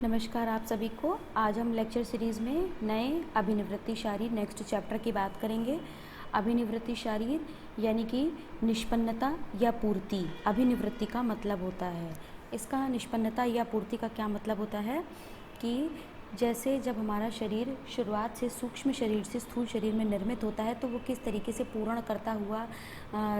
नमस्कार आप सभी को। आज हम लेक्चर सीरीज़ में नए अभिनिवृत्ति शारीर नेक्स्ट चैप्टर की बात करेंगे। अभिनिवृत्ति शारीर यानी कि निष्पन्नता या पूर्ति। अभिनिवृत्ति का मतलब होता है, इसका निष्पन्नता या पूर्ति का क्या मतलब होता है कि जैसे जब हमारा शरीर शुरुआत से सूक्ष्म शरीर से स्थूल शरीर में निर्मित होता है तो वो किस तरीके से पूर्ण करता हुआ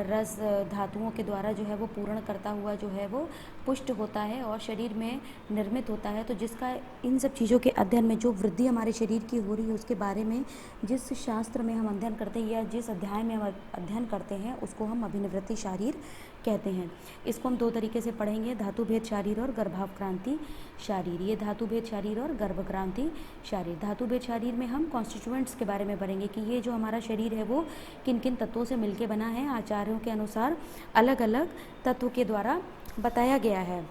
रस धातुओं के द्वारा जो है वो पूर्ण करता हुआ जो है वो पुष्ट होता है और शरीर में निर्मित होता है। तो जिसका इन सब चीज़ों के अध्ययन में जो वृद्धि हमारे शरीर की हो रही है उसके बारे में जिस शास्त्र में हम अध्ययन करते हैं या जिस अध्याय में हम अध्ययन करते हैं उसको हम अभिनिवृत्ति शारीर कहते हैं। इसको हम दो तरीके से पढ़ेंगे, धातु भेद शारीर और गर्भावक्रांति शारीर। ये धातु भेद शारीर और गर्भक्रांति शारीर। धातु भेद शारीर में हम कॉन्स्टिट्यूएंट्स के बारे में पढ़ेंगे कि ये जो हमारा शरीर है वो किन किन तत्वों से मिलके बना है। आचार्यों के अनुसार अलग अलग तत्व के द्वारा बताया गया है।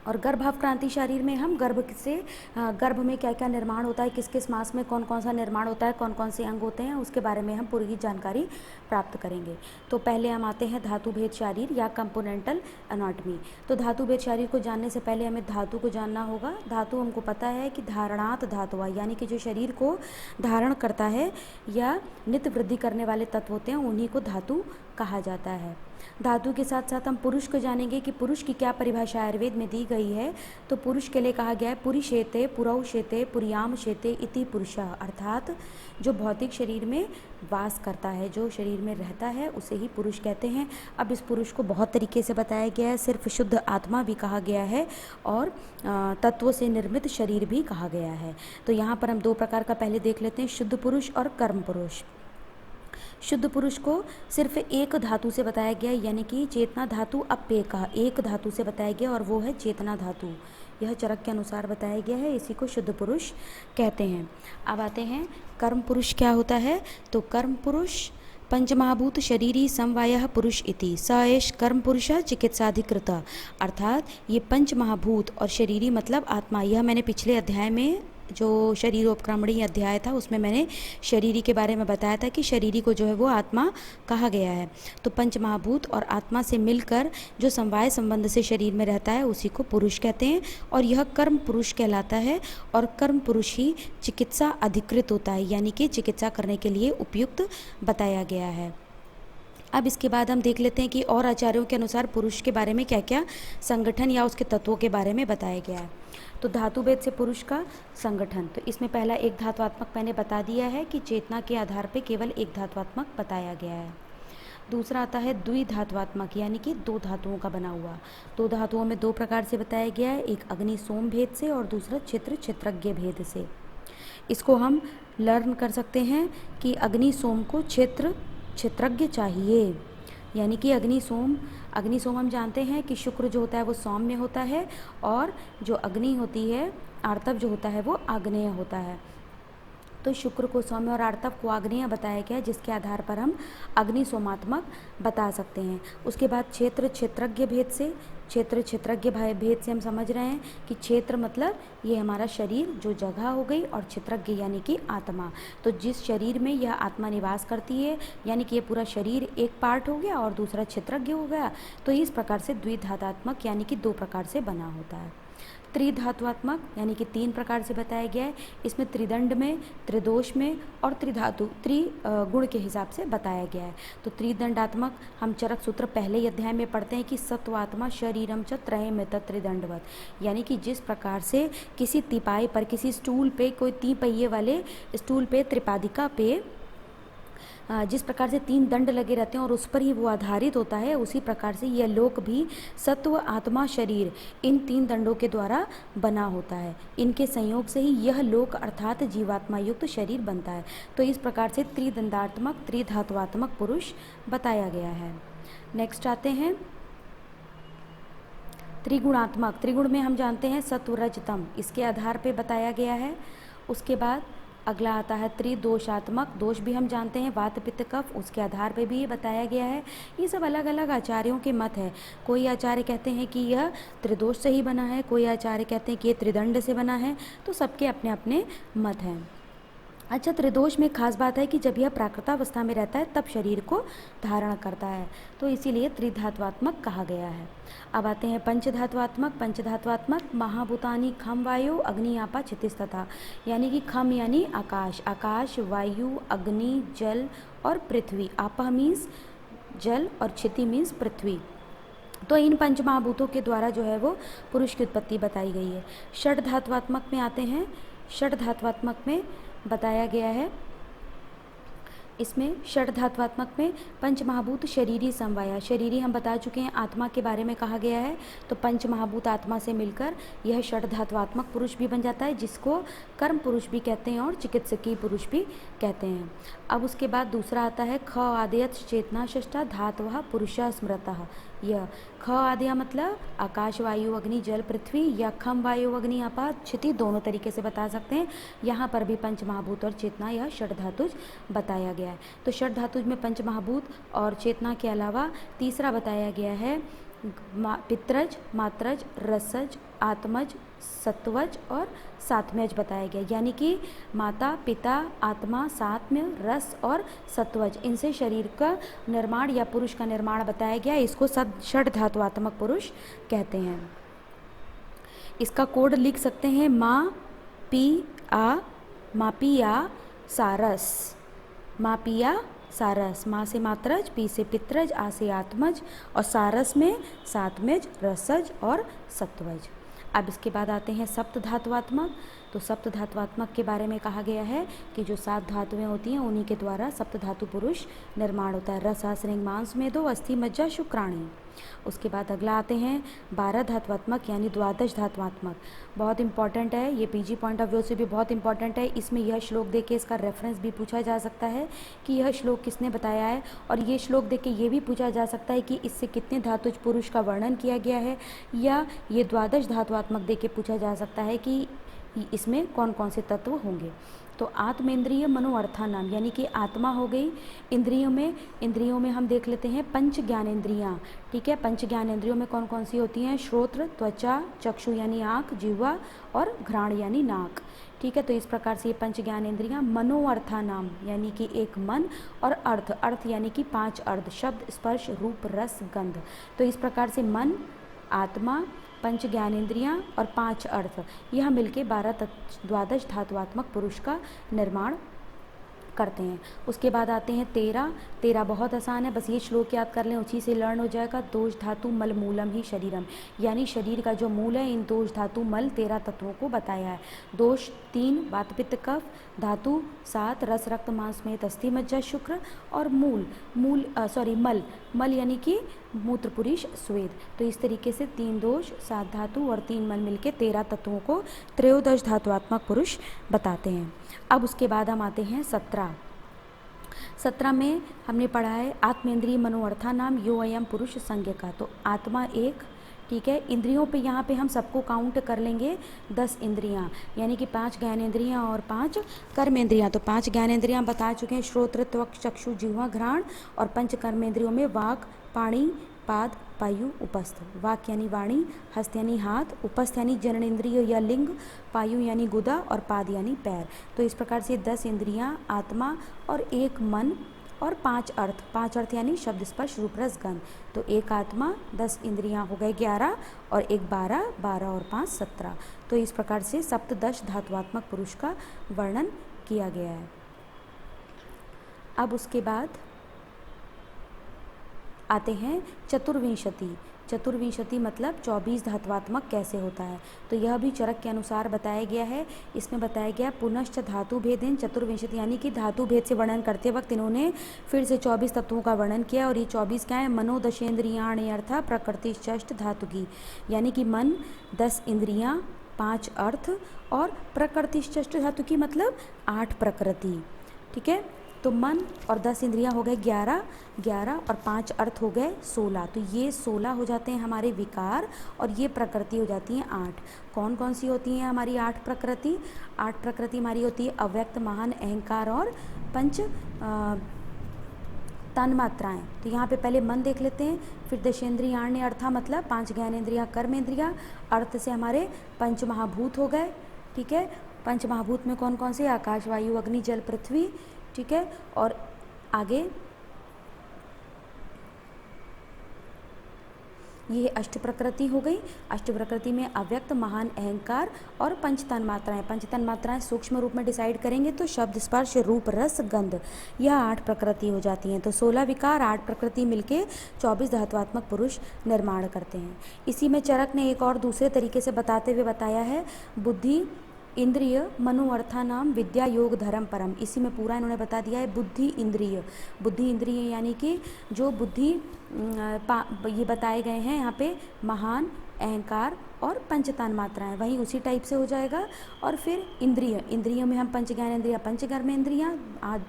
और गर्भावक्रांति शारीर में हम गर्भ में क्या क्या निर्माण होता है, किस किस मास में कौन कौन सा निर्माण होता है, कौन कौन से अंग होते हैं, उसके बारे में हम पूरी जानकारी प्राप्त करेंगे। तो पहले हम आते हैं धातु भेद शारीर या कंपोनेंटल एनाटॉमी। तो धातु भेद शारीर को जानने से पहले हमें धातु को जानना होगा। धातु हमको पता है कि धारणात धातुआ यानी कि जो शरीर को धारण करता है या नित्य वृद्धि करने वाले तत्व होते हैं उन्हीं को धातु कहा जाता है। धातु के साथ साथ हम पुरुष को जानेंगे कि पुरुष की क्या परिभाषा आयुर्वेद में दी गई है। तो पुरुष के लिए कहा गया है पुरीशेते पुरौशेते पुरियाम शेते इति पुरुषः, अर्थात जो भौतिक शरीर में वास करता है, जो शरीर में रहता है उसे ही पुरुष कहते हैं। अब इस पुरुष को बहुत तरीके से बताया गया है, सिर्फ शुद्ध आत्मा भी कहा गया है और तत्वों से निर्मित शरीर भी कहा गया है। तो यहाँ पर हम दो प्रकार का पहले देख लेते हैं, शुद्ध पुरुष और कर्म पुरुष। शुद्ध पुरुष को सिर्फ एक धातु से बताया गया यानी कि चेतना धातु अप्य का एक धातु से बताया गया और वो है चेतना धातु। यह चरक के अनुसार बताया गया है, इसी को शुद्ध पुरुष कहते हैं। अब आते हैं कर्म पुरुष क्या होता है। तो कर्म पुरुष पंचमहाभूत शरीरी समवायः पुरुष इति स एष कर्म पुरुष चिकित्साधिकृत, अर्थात ये पंचमहाभूत और शरीरी मतलब आत्मा। यह मैंने पिछले अध्याय में जो शरीरोपक्रमणी अध्याय था उसमें मैंने शरीरी के बारे में बताया था कि शरीरी को जो है वो आत्मा कहा गया है। तो पंचमहाभूत और आत्मा से मिलकर जो समवाय संबंध से शरीर में रहता है उसी को पुरुष कहते हैं और यह कर्म पुरुष कहलाता है। और कर्म पुरुष ही चिकित्सा अधिकृत होता है यानी कि चिकित्सा करने के लिए उपयुक्त बताया गया है। अब इसके बाद हम देख लेते हैं कि और आचार्यों के अनुसार पुरुष के बारे में क्या क्या संगठन या उसके तत्वों के बारे में बताया गया है। तो धातु भेद से पुरुष का संगठन, तो इसमें पहला एक धात्वात्मक मैंने बता दिया है कि चेतना के आधार पे केवल एक धात्वात्मक बताया गया है। दूसरा आता है द्विधात्वात्मक यानी कि दो धातुओं का बना हुआ। दो धातुओं में दो प्रकार से बताया गया है, एक अग्नि सोम भेद से और दूसरा छिद्र छिद्रज्ञ भेद से। इसको हम लर्न कर सकते हैं कि अग्नि सोम को छिद्र छिद्रज्ञ चाहिए यानी कि अग्नि सोम हम जानते हैं कि शुक्र जो होता है वो सौम्य होता है और जो अग्नि होती है आर्तव जो होता है वो आग्नेय होता है। तो शुक्र को सौम्य और आर्तव को आग्नेय बताया गया जिसके आधार पर हम अग्नि सोमात्मक बता सकते हैं। उसके बाद क्षेत्र क्षेत्रज्ञ भेद से, क्षेत्र क्षेत्रज्ञ भेद से हम समझ रहे हैं कि क्षेत्र मतलब ये हमारा शरीर जो जगह हो गई और क्षेत्रज्ञ यानी कि आत्मा। तो जिस शरीर में यह आत्मा निवास करती है यानी कि ये पूरा शरीर एक पार्ट हो गया और दूसरा क्षेत्रज्ञ हो गया। तो इस प्रकार से द्विधात्मक यानी कि दो प्रकार से बना होता है। त्रिधात्वात्मक यानी कि तीन प्रकार से बताया गया है। इसमें त्रिदंड में, त्रिदोष में और त्रिधातु त्रिगुण के हिसाब से बताया गया है। तो त्रिदंडात्मक हम चरक सूत्र पहले ही अध्याय में पढ़ते हैं कि सत्वात्मा शरीरम च त्रयमित त्रिदंडवत, यानी कि जिस प्रकार से किसी तिपाई पर, किसी स्टूल पे, कोई तीन पहिए वाले स्टूल पे, त्रिपादिका पे जिस प्रकार से तीन दंड लगे रहते हैं और उस पर ही वो आधारित होता है, उसी प्रकार से यह लोक भी सत्व आत्मा शरीर इन तीन दंडों के द्वारा बना होता है। इनके संयोग से ही यह लोक अर्थात जीवात्मा युक्त शरीर बनता है। तो इस प्रकार से त्रिदंडात्मक त्रिधात्वात्मक पुरुष बताया गया है। नेक्स्ट आते हैं त्रिगुणात्मक। त्रिगुण में हम जानते हैं सत्व रज तम, इसके आधार पर बताया गया है। उसके बाद अगला आता है त्रिदोषात्मक। दोष भी हम जानते हैं वात पित्त कफ, उसके आधार पर भी ये बताया गया है। ये सब अलग अलग आचार्यों के मत है। कोई आचार्य कहते हैं कि यह त्रिदोष से ही बना है, कोई आचार्य कहते हैं कि ये त्रिदंड से बना है। तो सबके अपने अपने मत हैं। अच्छा, त्रिदोष में खास बात है कि जब यह प्राकृतावस्था में रहता है तब शरीर को धारण करता है, तो इसीलिए त्रिधात्वात्मक कहा गया है। अब आते हैं पंचधात्वात्मक। पंचधात्वात्मक महाभूतानि खम वायु अग्नि आपा क्षितिज तथा, यानी कि खम यानी आकाश, आकाश वायु अग्नि जल और पृथ्वी। आपा मीन्स जल और क्षिति मीन्स पृथ्वी। तो इन पंच महाभूतों के द्वारा जो है वो पुरुष की उत्पत्ति बताई गई है। षड धात्वात्मक में आते हैं। षड धात्वात्मक में बताया गया है, इसमें षड धात्वात्मक में पंच महाभूत शरीरी समवाया। शरीरी हम बता चुके हैं, आत्मा के बारे में कहा गया है। तो पंच महाभूत आत्मा से मिलकर यह षड धात्वात्मक पुरुष भी बन जाता है, जिसको कर्म पुरुष भी कहते हैं और चिकित्सकीय पुरुष भी कहते हैं। अब उसके बाद दूसरा आता है ख आदयत चेतना षष्ठा धातवः पुरुषः स्मृतः। यह ख आदया मतलब आकाश वायु अग्नि जल पृथ्वी, या खम वायु अग्नि आपा क्षिति, दोनों तरीके से बता सकते हैं। यहाँ पर भी पंच महाभूत और चेतना यह षड धातुज बताया गया है। तो षड धातुज में पंच महाभूत और चेतना के अलावा तीसरा बताया गया है पित्रज मात्रज रसज आत्मज सत्वज और सात्म्यज बताया गया, यानी कि माता पिता आत्मा सात्म्य रस और सत्वज, इनसे शरीर का निर्माण या पुरुष का निर्माण बताया गया। इसको षड धातुआत्मक पुरुष कहते हैं। इसका कोड लिख सकते हैं मा पिया सारस, मा पिया सारस, माँ से मात्रज, पी से पित्रज, आ से आत्मज और सारस में सात्मज रसज और सत्वज। अब इसके बाद आते हैं सप्त धातुआत्मक। तो सप्त धातुआत्मक के बारे में कहा गया है कि जो 7 धातुएं होती हैं उन्हीं के द्वारा सप्त धातु पुरुष निर्माण होता है। रस श्रृंग मांस मेदो अस्थि मज्जा शुक्राणी। उसके बाद अगला आते हैं 12 धातुआत्मक यानी द्वादश धातुआत्मक। बहुत इंपॉर्टेंट है, ये पीजी पॉइंट ऑफ व्यू से भी बहुत इंपॉर्टेंट है। इसमें यह श्लोक देख के इसका रेफरेंस भी पूछा जा सकता है कि यह श्लोक किसने बताया है, और ये श्लोक देख के ये भी पूछा जा सकता है कि इससे कितने धातुज पुरुष का वर्णन किया गया है, या ये द्वादश धातुआत्मक देख के पूछा जा सकता है कि इसमें कौन कौन से तत्व होंगे। तो आत्मेंद्रिय मनोअर्थानाम, यानी कि आत्मा हो गई। इंद्रियों में हम देख लेते हैं पंच ज्ञानेंद्रियाँ। ठीक है, पंच ज्ञानेंद्रियों में कौन कौन सी होती हैं? श्रोत्र, त्वचा, चक्षु यानी आँख, जिह्वा और घ्राण यानी नाक। ठीक है, तो इस प्रकार से ये पंच ज्ञानेंद्रियाँ। मनोअर्थानाम यानी कि एक मन, और अर्थ यानी कि 5 अर्थ, शब्द स्पर्श रूप रस गंध। तो इस प्रकार से मन, आत्मा, पंच ज्ञानेंद्रियाँ और 5 अर्थ, यह मिलके 12 धातुआत्मक पुरुष का निर्माण करते हैं। उसके बाद आते हैं 13 बहुत आसान है, बस ये श्लोक याद कर लें, उसी से लर्न हो जाएगा। दोष धातु मल मूलम ही शरीरम, यानी शरीर का जो मूल है इन दोष धातु मल 13 तत्वों को बताया है। दोष 3 वात पित्त कफ, धातु 7 रस रक्त मांस में अस्थि मज्जा शुक्र, और मल यानी कि मूत्र पुरुष स्वेद। तो इस तरीके से 3 दोष 7 धातु और 3 मल मिलके 13 तत्वों को त्रयोदश धातुआत्मक पुरुष बताते हैं। अब उसके बाद हम आते हैं 17 में हमने पढ़ा है आत्मेंद्रिय मनोअर्था नाम यो अयम पुरुष संज्ञ का। तो आत्मा 1, ठीक है। इंद्रियों पे यहाँ पे हम सबको काउंट कर लेंगे 10 इंद्रियाँ, यानी कि 5 ज्ञानेंद्रियाँ और 5 कर्मेंद्रियाँ। तो 5 ज्ञानेंद्रियाँ बता चुके हैं, श्रोत्र त्वक चक्षु जिह्वा घ्राण, और 5 कर्मेंद्रियों में वाक पाणी पाद पायु उपस्थ। वाक यानी वाणी, हस्त यानी हाथ, उपस्थ यानी जननेंद्रिय या लिंग, पायु यानी गुदा और पाद यानी पैर। तो इस प्रकार से 10 इंद्रियां, आत्मा और 1 मन और 5 अर्थ। 5 अर्थ यानी शब्द स्पर्श रूप रस गंध। तो 1 आत्मा, 10 इंद्रियां हो गए 11, और 1 12, 12 और 5 17। तो इस प्रकार से सप्तदश धातुआत्मक पुरुष का वर्णन किया गया है। अब उसके बाद आते हैं चतुर्विंशति मतलब 24 धातुआत्मक कैसे होता है। तो यह भी चरक के अनुसार बताया गया है। इसमें बताया गया पुनश्च धातु भेदेन चतुर्विंशति, यानी कि धातु भेद से वर्णन करते वक्त इन्होंने फिर से 24 तत्वों का वर्णन किया। और ये 24 क्या है? मनोदशेंद्रियाणि अर्थ प्रकृति षष्ठ धातु की, यानी कि मन, 10 इंद्रियां, 5 अर्थ और प्रकृति षष्ठ धातु की मतलब 8 प्रकृति। ठीक है, तो मन और 10 इंद्रियां हो गए 11 और 5 अर्थ हो गए 16। तो ये 16 हो जाते हैं हमारे विकार, और ये प्रकृति हो जाती हैं 8। कौन कौन सी होती हैं हमारी 8 प्रकृति? 8 प्रकृति हमारी होती है अव्यक्त, महान, अहंकार और 5 तन्मात्राएँ। तो यहाँ पे पहले मन देख लेते हैं, फिर दशेंद्रियाण्य अर्था मतलब 5 ज्ञानेंद्रियाँ कर्मेंद्रियाँ, अर्थ से हमारे 5 महाभूत हो गए। ठीक है, पंच महाभूत में कौन कौन से? आकाश, वायु, अग्नि, जल, पृथ्वी, ठीक है। और आगे ये अष्ट प्रकृति हो गई। अष्ट प्रकृति में अव्यक्त, महान, अहंकार और पंच तन्मात्राएं। पंच तन्मात्राएं सूक्ष्म रूप में डिसाइड करेंगे तो शब्द, स्पर्श, रूप, रस, गंध, यह 8 प्रकृति हो जाती हैं। तो 16 विकार, 8 प्रकृति मिलके 24 धात्वात्मक पुरुष निर्माण करते हैं। इसी में चरक ने एक और दूसरे तरीके से बताते हुए बताया है, बुद्धि, इंद्रिय, मनोअर्था नाम विद्या, योग, धर्म, परम। इसी में पूरा इन्होंने बता दिया है। बुद्धि इंद्रिय, बुद्धि इंद्रिय यानी कि जो बुद्धि ये बताए गए हैं यहाँ पे, महान, अहंकार और पंच तन्मात्राएं, वहीं उसी टाइप से हो जाएगा। और फिर इंद्रिय, इंद्रियों में हम पंच ज्ञानेंद्रियाँ, पंच कर्मेंद्रियाँ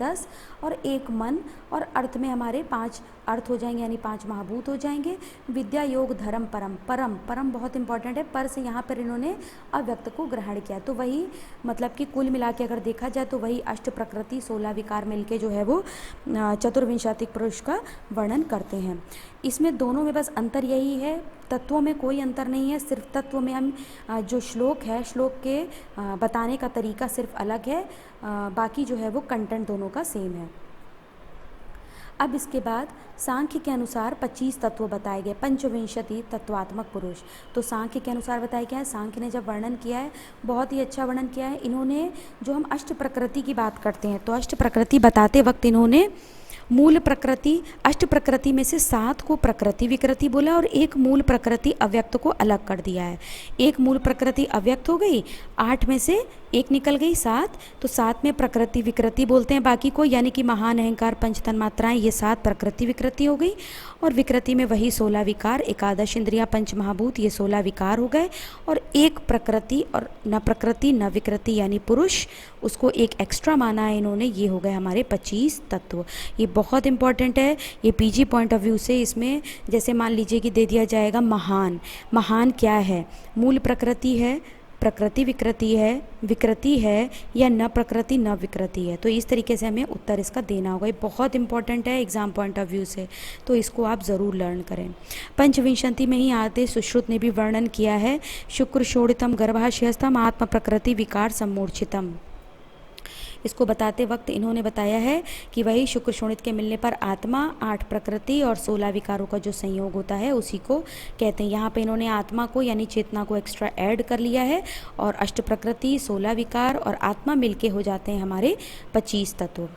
10 और एक मन, और अर्थ में हमारे 5 अर्थ हो जाएंगे यानी 5 महाभूत हो जाएंगे। विद्या, योग, धर्म, परम। परम, परम बहुत इंपॉर्टेंट है। पर से यहाँ पर इन्होंने अव्यक्त को ग्रहण किया। तो वही मतलब कि कुल मिला के अगर देखा जाए तो वही अष्ट प्रकृति 16 विकार मिलके जो है वो चतुर्विंशतिक पुरुष का वर्णन करते हैं। इसमें दोनों में बस अंतर यही है, तत्वों में कोई अंतर नहीं है, सिर्फ तत्व में हम जो श्लोक है, श्लोक के बताने का तरीका सिर्फ अलग है, बाकी जो है वो कंटेंट दोनों का सेम है। अब इसके बाद सांख्य के अनुसार 25 तत्व बताए गए, पंचविंशति तत्वात्मक पुरुष। तो सांख्य के अनुसार बताया गया है, सांख्य ने जब वर्णन किया है बहुत ही अच्छा वर्णन किया है इन्होंने। जो हम अष्ट प्रकृति की बात करते हैं तो अष्ट प्रकृति बताते वक्त इन्होंने मूल प्रकृति, अष्ट प्रकृति में से 7 को प्रकृति विकृति बोला और एक मूल प्रकृति अव्यक्त को अलग कर दिया है। एक मूल प्रकृति अव्यक्त हो गई, 8 में से एक निकल गई 7, तो 7 में प्रकृति विकृति बोलते हैं बाकी को, यानी कि महान, अहंकार, पंच तन्मात्राएं, ये 7 प्रकृति विकृति हो गई। और विकृति में वही 16 विकार, एकादश इंद्रिया, पंच महाभूत, ये 16 विकार हो गए। और एक प्रकृति और न प्रकृति न विकृति यानी पुरुष, उसको एक एक्स्ट्रा माना है इन्होंने, ये हो गए हमारे 25 तत्व। ये बहुत इंपॉर्टेंट है, ये पीजी पॉइंट ऑफ व्यू से। इसमें जैसे मान लीजिए कि दे दिया जाएगा महान, महान क्या है? मूल प्रकृति है, प्रकृति विकृति है या न प्रकृति न विकृति है। तो इस तरीके से हमें उत्तर इसका देना होगा। ये बहुत इंपॉर्टेंट है एग्जाम पॉइंट ऑफ व्यू से, तो इसको आप ज़रूर लर्न करें। पंचविंशति में ही आते सुश्रुत ने भी वर्णन किया है, शुक्र शोणितम गर्भाशयस्थम आत्म प्रकृति विकार सम्मूर्छितम। इसको बताते वक्त इन्होंने बताया है कि वही शुक्र शोणित के मिलने पर आत्मा, 8 प्रकृति और 16 विकारों का जो संयोग होता है उसी को कहते हैं। यहाँ पे इन्होंने आत्मा को यानी चेतना को एक्स्ट्रा ऐड कर लिया है और अष्ट प्रकृति, 16 विकार और आत्मा मिलके हो जाते हैं हमारे 25 तत्व।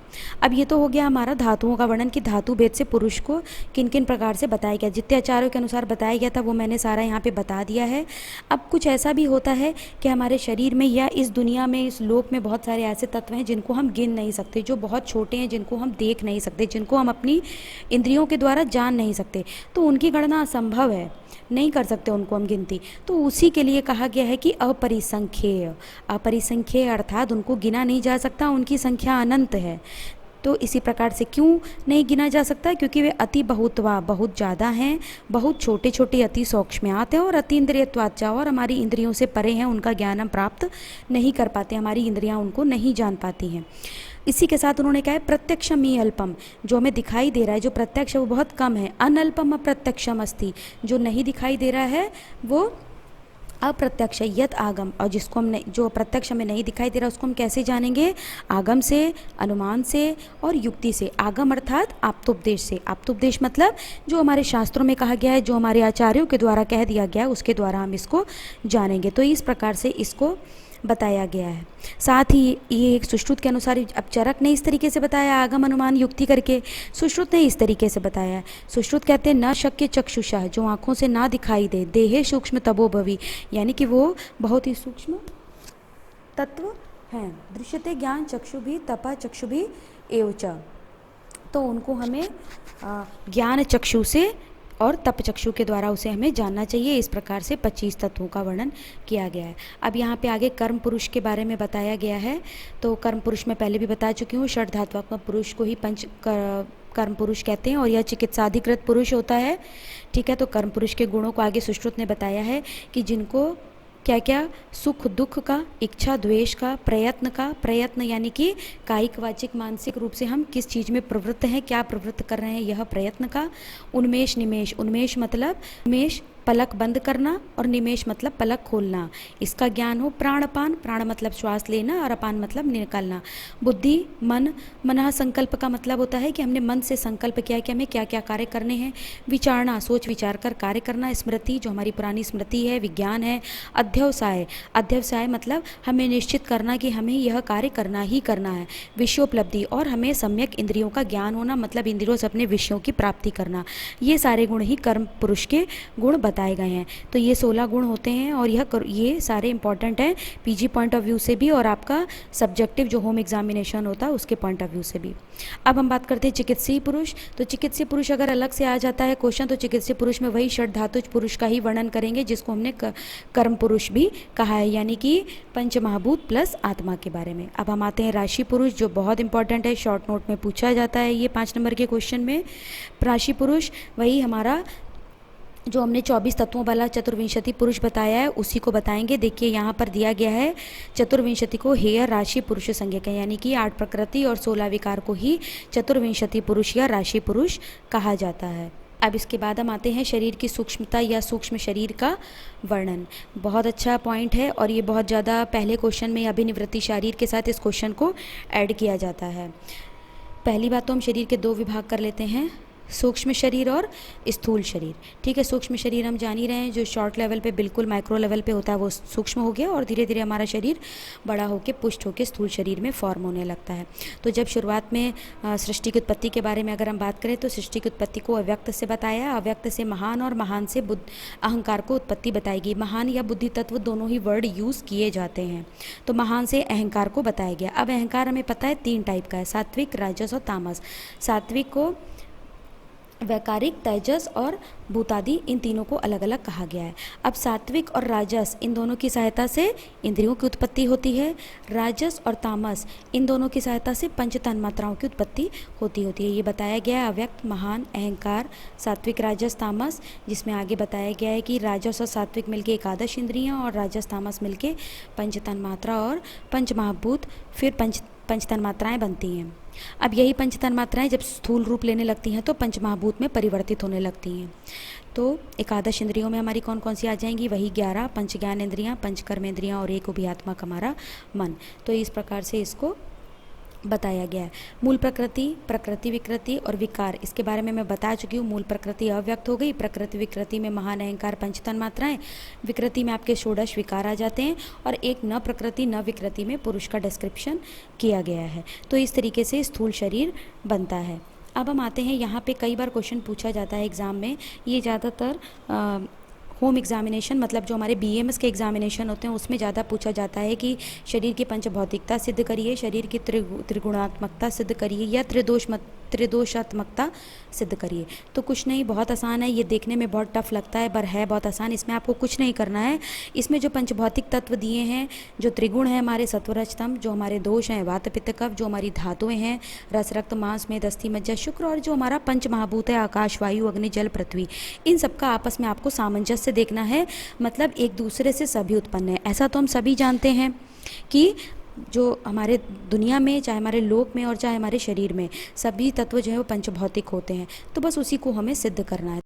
अब ये तो हो गया हमारा धातुओं का वर्णन कि धातु भेद से पुरुष को किन किन प्रकार से बताया गया। जितने आचार्यों के अनुसार बताया गया था वो मैंने सारा यहाँ पे बता दिया है। अब कुछ ऐसा भी होता है कि हमारे शरीर में या इस दुनिया में, इस लोक में बहुत सारे ऐसे तत्व हैं जिनको हम गिन नहीं सकते, जो बहुत छोटे हैं, जिनको हम देख नहीं सकते, जिनको हम अपनी इंद्रियों के द्वारा जान नहीं सकते, तो उनकी गणना असंभव है, नहीं कर सकते उनको हम गिनती। तो उसी के लिए कहा गया है कि अपरिसंख्येय, अपरिसंख्येय अर्थात उनको गिना नहीं जा सकता, उनकी संख्या अनंत है। तो इसी प्रकार से क्यों नहीं गिना जा सकता? क्योंकि वे अति बहुत्वा, बहुत ज़्यादा हैं, बहुत छोटे छोटे, अति सूक्ष्मात हैं और अति इंद्रियत्वाचा, और हमारी इंद्रियों से परे हैं, उनका ज्ञान हम प्राप्त नहीं कर पाते, हमारी इंद्रियां उनको नहीं जान पाती हैं। इसी के साथ उन्होंने कहा है प्रत्यक्षम ही अल्पम, जो हमें दिखाई दे रहा है, जो प्रत्यक्ष है वो बहुत कम है, अनल्पम अप्रत्यक्षम अस्ति, जो नहीं दिखाई दे रहा है वो अप्रत्यक्ष है, यत आगम, और जिसको हम जो प्रत्यक्ष हमें नहीं दिखाई दे रहा उसको हम कैसे जानेंगे? आगम से, अनुमान से और युक्ति से। आगम अर्थात आप्तोपदेश से। आप्तोपदेश मतलब जो हमारे शास्त्रों में कहा गया है, जो हमारे आचार्यों के द्वारा कह दिया गया है, उसके द्वारा हम इसको जानेंगे। तो इस प्रकार से इसको बताया गया है। साथ ही ये एक सुश्रुत के अनुसार, अब चरक ने इस तरीके से बताया आगम अनुमान युक्ति करके, सुश्रुत ने इस तरीके से बताया है। सुश्रुत कहते हैं न शक्य चक्षुषा, जो आँखों से ना दिखाई दे, देहे सूक्ष्म तबो भवी, यानी कि वो बहुत ही सूक्ष्म तत्व हैं। दृश्यते ज्ञान चक्षु भी तपा चक्षु भी एवच, तो उनको हमें ज्ञान चक्षु से और तप चक्षु के द्वारा उसे हमें जानना चाहिए। इस प्रकार से 25 तत्वों का वर्णन किया गया है। अब यहाँ पे आगे कर्म पुरुष के बारे में बताया गया है। तो कर्म पुरुष में पहले भी बता चुकी हूँ, षड धात्वात्मक पुरुष को ही पंच कर्म पुरुष कहते हैं और यह चिकित्साधिकृत पुरुष होता है। ठीक है, तो कर्म पुरुष के गुणों को आगे सुश्रुत ने बताया है कि जिनको क्या क्या सुख दुख का, इच्छा द्वेष का, प्रयत्न यानी कि कायिक वाचिक मानसिक रूप से हम किस चीज़ में प्रवृत्त हैं, क्या प्रवृत्त कर रहे हैं, यह प्रयत्न का। उन्मेष निमेष, उन्मेष मतलब उन्मेष पलक बंद करना और निमेष मतलब पलक खोलना, इसका ज्ञान हो। प्राणपान, प्राण मतलब श्वास लेना और अपान मतलब निकालना। बुद्धि, मन, मनः संकल्प का मतलब होता है कि हमने मन से संकल्प किया कि हमें क्या क्या कार्य करने हैं। विचारणा, सोच विचार कर कार्य करना। स्मृति, जो हमारी पुरानी स्मृति है, विज्ञान है। अध्यवसाय, अध्यवसाय मतलब हमें निश्चित करना कि हमें यह कार्य करना ही करना है। विषयोपलब्धि, और हमें सम्यक इंद्रियों का ज्ञान होना, मतलब इंद्रियों से अपने विषयों की प्राप्ति करना। ये सारे गुण ही कर्म पुरुष के गुण बताए गए हैं। तो ये 16 गुण होते हैं और ये सारे इंपॉर्टेंट हैं पीजी पॉइंट ऑफ व्यू से भी और आपका सब्जेक्टिव जो होम एग्जामिनेशन होता है उसके पॉइंट ऑफ व्यू से भी। अब हम बात करते हैं चिकित्सीय पुरुष। तो चिकित्सीय पुरुष अगर अलग से आ जाता है क्वेश्चन, तो चिकित्सीय पुरुष में वही षड धातुज पुरुष का ही वर्णन करेंगे जिसको हमने कर्म पुरुष भी कहा है, यानी कि पंचमहाभूत प्लस आत्मा के बारे में। अब हम आते हैं राशि पुरुष, जो बहुत इंपॉर्टेंट है, शॉर्ट नोट में पूछा जाता है ये 5 नंबर के क्वेश्चन में। राशि पुरुष वही हमारा जो हमने 24 तत्वों वाला चतुर्विंशति पुरुष बताया है उसी को बताएंगे। देखिए यहाँ पर दिया गया है चतुर्विंशति को हेय राशि पुरुष संज्ञक है, यानी कि 8 प्रकृति और 16 विकार को ही चतुर्विंशति पुरुष या राशि पुरुष कहा जाता है। अब इसके बाद हम आते हैं शरीर की सूक्ष्मता या सूक्ष्म शरीर का वर्णन। बहुत अच्छा पॉइंट है और ये बहुत ज़्यादा पहले क्वेश्चन में अभिनिवृत्ति शरीर के साथ इस क्वेश्चन को ऐड किया जाता है। पहली बात तो हम शरीर के 2 विभाग कर लेते हैं, सूक्ष्म शरीर और स्थूल शरीर। ठीक है, सूक्ष्म शरीर हम जान ही रहे हैं, जो शॉर्ट लेवल पे बिल्कुल माइक्रो लेवल पे होता है वो सूक्ष्म हो गया और धीरे धीरे हमारा शरीर बड़ा होकर पुष्ट होकर स्थूल शरीर में फॉर्म होने लगता है। तो जब शुरुआत में सृष्टि की उत्पत्ति के बारे में अगर हम बात करें तो सृष्टि की उत्पत्ति को अव्यक्त से बताया, अव्यक्त से महान और महान से अहंकार को उत्पत्ति बताएगी। महान या बुद्धि तत्व दोनों ही वर्ड यूज़ किए जाते हैं। तो महान से अहंकार को बताया गया। अब अहंकार हमें पता है 3 टाइप का है, सात्विक, राजस और तामस। सात्विक को वैकारिक, तेजस और भूतादि, इन तीनों को अलग अलग कहा गया है। अब सात्विक और राजस इन दोनों की सहायता से इंद्रियों की उत्पत्ति होती है। राजस और तामस इन दोनों की सहायता से पंच तन्मात्राओं की उत्पत्ति होती है। ये बताया गया है अव्यक्त, महान, अहंकार, सात्विक, राजस, तामस, जिसमें आगे बताया गया है कि राजस और सात्विक मिलके एकादश इंद्रियाँ और राजस तामस मिलके पंच तन्मात्रा और पंच महाभूत, फिर पंच तन्मात्राएँ बनती हैं। अब यही पंच तन्मात्राएँ जब स्थूल रूप लेने लगती हैं तो पंचमहाभूत में परिवर्तित होने लगती हैं। तो एकादश इंद्रियों में हमारी कौन कौन सी आ जाएंगी, वही 11 पंच ज्ञान इंद्रियाँ, पंच कर्म इंद्रियाँ और एक उभयात्मक हमारा मन। तो इस प्रकार से इसको बताया गया है। मूल प्रकृति, प्रकृति विकृति और विकार, इसके बारे में मैं बता चुकी हूँ। मूल प्रकृति अव्यक्त हो गई, प्रकृति विकृति में महान, अहंकार, पंच तन्मात्राएं, विकृति में आपके षोडश विकार आ जाते हैं और एक न प्रकृति न विकृति में पुरुष का डिस्क्रिप्शन किया गया है। तो इस तरीके से स्थूल शरीर बनता है। अब हम आते हैं, यहाँ पे कई बार क्वेश्चन पूछा जाता है एग्ज़ाम में, ये ज़्यादातर होम एग्जामिनेशन मतलब जो हमारे बीएमएस के एग्जामिनेशन होते हैं उसमें ज़्यादा पूछा जाता है कि शरीर की पंचभौतिकता सिद्ध करिए, शरीर की त्रिगुणात्मकता सिद्ध करिए या त्रिदोषात्मकता सिद्ध करिए। तो कुछ नहीं, बहुत आसान है, ये देखने में बहुत टफ लगता है पर है बहुत आसान। इसमें आपको कुछ नहीं करना है। इसमें जो पंचभौतिक तत्व दिए हैं, जो त्रिगुण है हमारे सत्वरजतम, जो हमारे दोष हैं वात पित्त कफ, जो हमारी धातुएं हैं रस रक्त मांस मेद अस्थि मज्जा शुक्र, और जो हमारा पंच महाभूत है आकाश वायु अग्नि जल पृथ्वी, इन सबका आपस में आपको सामंजस्य से देखना है। मतलब एक दूसरे से सभी उत्पन्न है। ऐसा तो हम सभी जानते हैं कि जो हमारे दुनिया में, चाहे हमारे लोक में और चाहे हमारे शरीर में, सभी तत्व जो है वो पंचभौतिक होते हैं। तो बस उसी को हमें सिद्ध करना है।